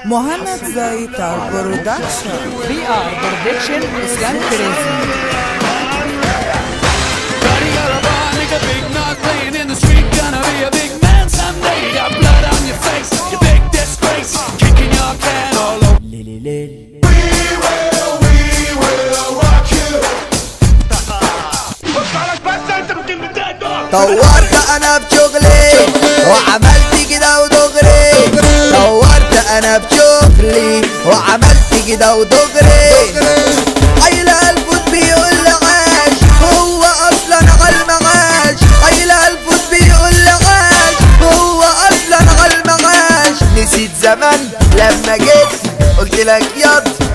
مهند زايطة برودكشن. VR Production Islam Crazy. Big knock playing in the street, gonna be a big man someday. Got blood on your face, you big disgrace, kicking your can all over. طورت انا بشغلي وعملت كده ودغري، طورت انا بشغلي وعملت كده ودغري. قايله الفوت بيقول لي عاش، هو اصلا على المعاش. قايله الفوت بيقول لي عاش، هو اصلا على المعاش. نسيت زمان لما جيت قلت لك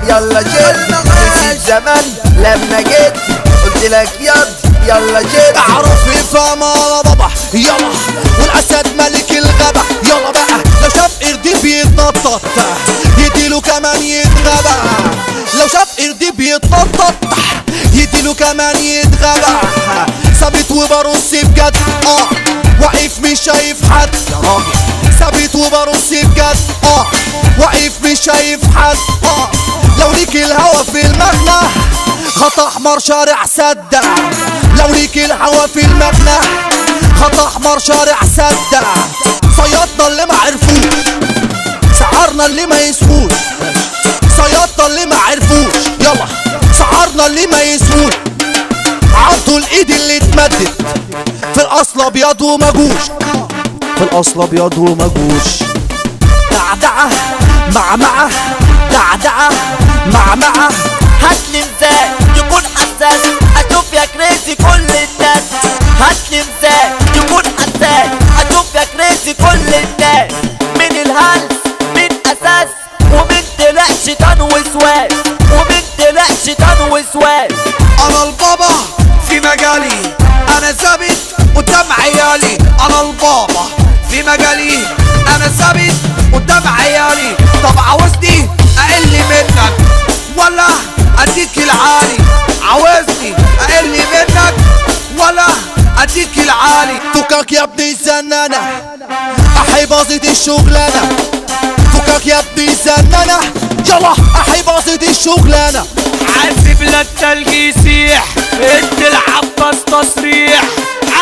يلا جيت. نسيت زمان لما جيت قلت لك يلا جيت. اعرف يفهم على بابا يلا، والاسد ملك الغابة. يلا بقى لو شاف قردي بيتنطط يديله كمان يتغابى. لو شاف قردي بيتنطط يديله كمان يتغابى. ثابت وبرص بجد واقف مش شايف حد يا راجل. ثابت وبرص بجد واقف مش شايف حد. لو ليك الهوا في المغنى خط احمر شارع سدة. لو ليك الهوا في المغنى خط احمر شارع سدة. صيادنا اللي ما عرفوش، سعرنا اللي ما يسووش. صيادنا اللي ما عرفوش، يلا سعرنا اللي ما يسووش. عضوا الايد اللي اتمدت في الاصل ابيض ومجوش، في الاصل ابيض ومجوش. دعدعه معمعه، دعدعه معمعه. هاتلي مزاج يكون حساس اشوف يا كريزي كل الناس. هاتلي مزاج يكون حساس اشوف يا كريزي كل الناس. من الهلس من اساس، ومن طلع شيطان وسواس، ومن طلع شيطان وسواس. انا البابا في مجالي، انا ثابت قدام عيالي. انا البابا في مجالي، انا ثابت قدام عيالي. طب عاوزني اقل منك ولا اديك العالي؟ عاوزني اقل منك ولا اديك العالي؟ فكك يا ابني الزنانة احي باظت الشغلانة. فكك يا ابني الزنانة يلا احي باظت الشغلانة. عذب للتلج يسيح، انت العباس تصريح.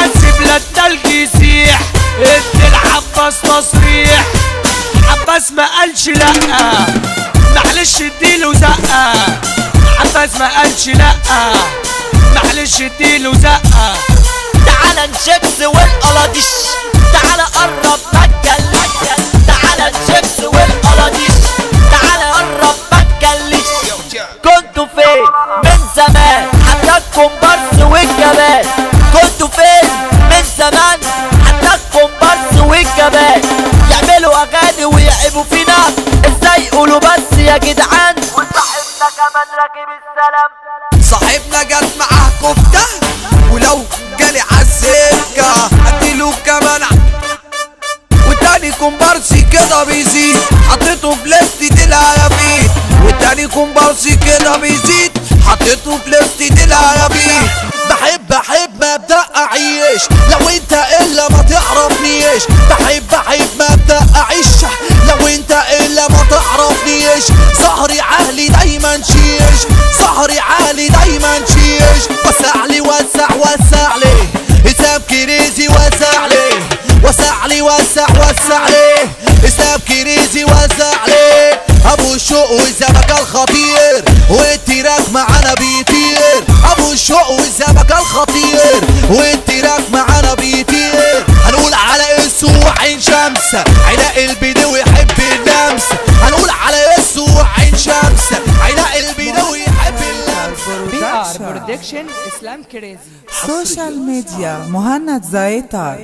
عذب للتلج يسيح، انت العباس تصريح. عباس ما قالش لأ، معلش اديله زقة. عباس ما قالش لأ، معلش اديله زقة. تعالى نشكس والقلاضيش، تعالى قرب ما تجلش. تعالى نشكس والقلاضيش، تعالى قرب ما تجلش. كنتوا فين من زمان حتى الكومبارس والجمال؟ كنتوا فين من زمان حتى الكومبارس والجمال؟ يعملوا اغاني ويعيبوا فينا، ازاي يقولوا بس يا جدعان؟ وصاحبنا كمان راكب السلام. صاحبنا جت معاه كفته، ولو جالي عالسكه اديله كمان. والتاني كومبارسي كده بيزيد، حطيته في لستة الهيافيت. والتاني كومبارسي كده بيزيد، حطيته في لستة الهيافيت. بحب مبدأ اعيش لو انت الا ما تعرفنيش. بحب مبدأ اعيش لو انت الا ما تعرفنيش. ظهري عالي دايما شيش، ظهري عالي دايما شيش. وسعلي وسعلي اسلام كريزي، وسعلي وسعلي اسلام كريزي، وسعلي ابو الشوق والزمك الخطير. والتراك معانا بيطير. ابو الشوق والزمك الخطير، والتراك معانا بيطير. هنقول على اسمه عين شمس، علاء البدوي يحب اللمس. هنقول على اسمه عين شمس، علاء البدوي يحب اللمس. VR Production Islam Crazy. سوشيال ميديا مهند زايطة.